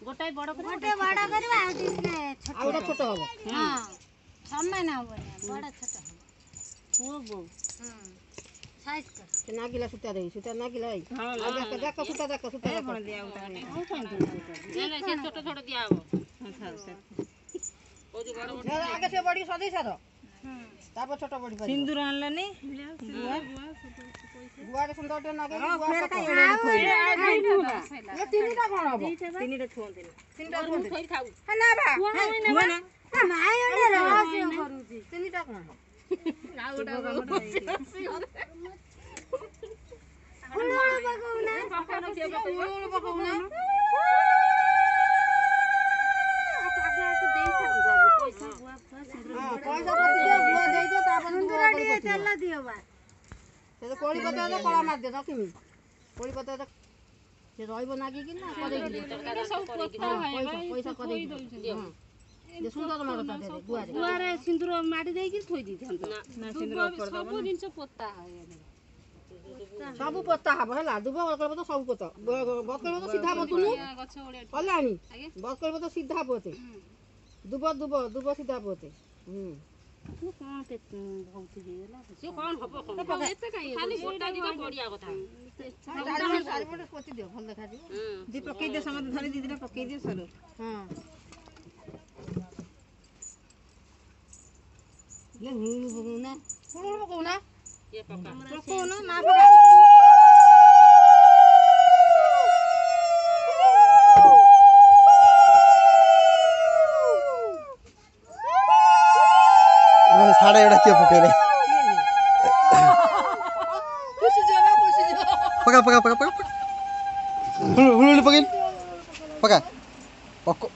गोटाई बड़ करबा आ छोटा छोटा हो हां समय ना हो बड़ छोटा हो बो साइज कर ना गिला सुता दे सुता ना गिला हां जा का सुता बन दिया उठा ना से छोटा छोटा दिया हो हां ओ जो बड़ आगे से बड़ी सदी सारो तापर छोटा बड़ी सिंदूर आनलानी गुआ रे सुंदर ना के गुआ फेर का एड़े थोई ये तीनटा कोन हबो तीनटा छुंते तीनटा छुंते थोई खाऊ ना बा हुआ ना माय एड़े रहस्य करूची तीनटा कोन हो लाउटा पकाउना कोड़ी पता कला मार दे रखी कोड़ी पता से रहिबो नागी कि ना करे सब पैसा करे जे सुंदर मारता दे गुआ रे सिंदूर माडी देई कि थोई दी ना सिंदूर कर दबो सब जिंस पोता है सब पोता हबो हला दुब करबो तो सब पोता बकरबो तो सीधा बतुनु कलानी बकरबो तो सीधा पोते दुब सीधा पोते तू कोन पे बहुत गेला से कोन हबो कोन एते काई खाली गोटा दिबा बढ़िया कथा सारी मोटे पोती दियो भल देखा दियो दी पकई दे समत धरी दी दिना पकई दियो सरो हां ले हुलु बगौना ये पका पकोना ना पका साढ़े एड़ा के पकेले पका हुलु पकेल पका पको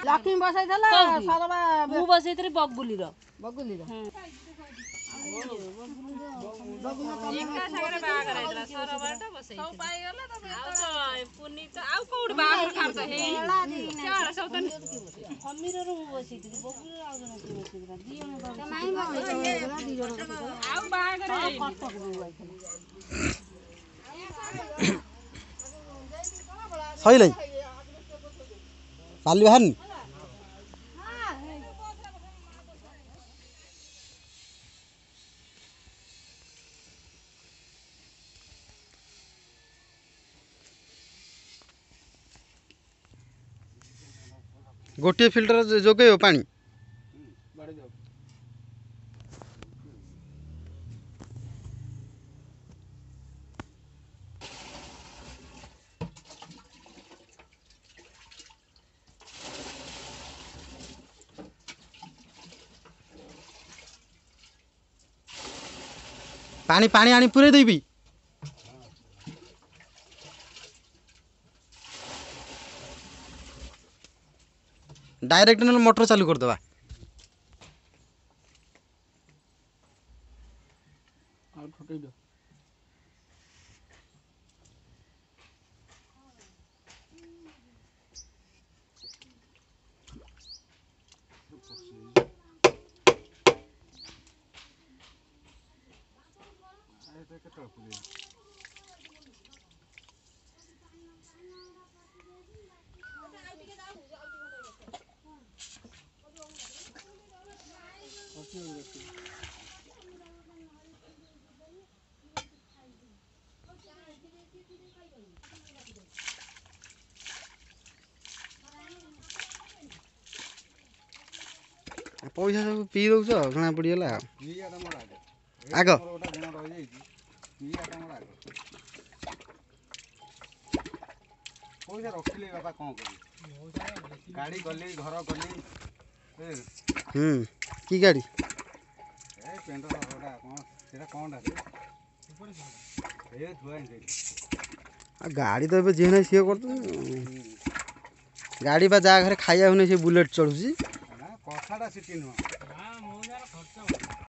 लक्ष्मी बसाई थला सरबा मु बसाई तरी बगुली रो एका सागरे बाग कराइला सरबाटा बसाई सब पाई गेला त पुनी त आउ कोड बाग खाम त हे चार सौतन अमीर रो बसाई तरी बगुली आउ जन बसाई तरी दियो नाही आउ बाग रे कटक सही लै पाली हन गोटे फिल्टर जोगे पानी पानी पानी आनी पूरे देबी डायरेक्ट न मोटर चालू कर दबा और फटई दो पैसा सब पी दौ घना पड़गला आग पैसा रखिले बापा कौन कर गाड़ी गली घर गली की गाड़ी गाड़ी तो ए जे सी कर गाड़ी बा जा घर खाया होने से बुलेट चढ़ुची कथाटा सीटी नुह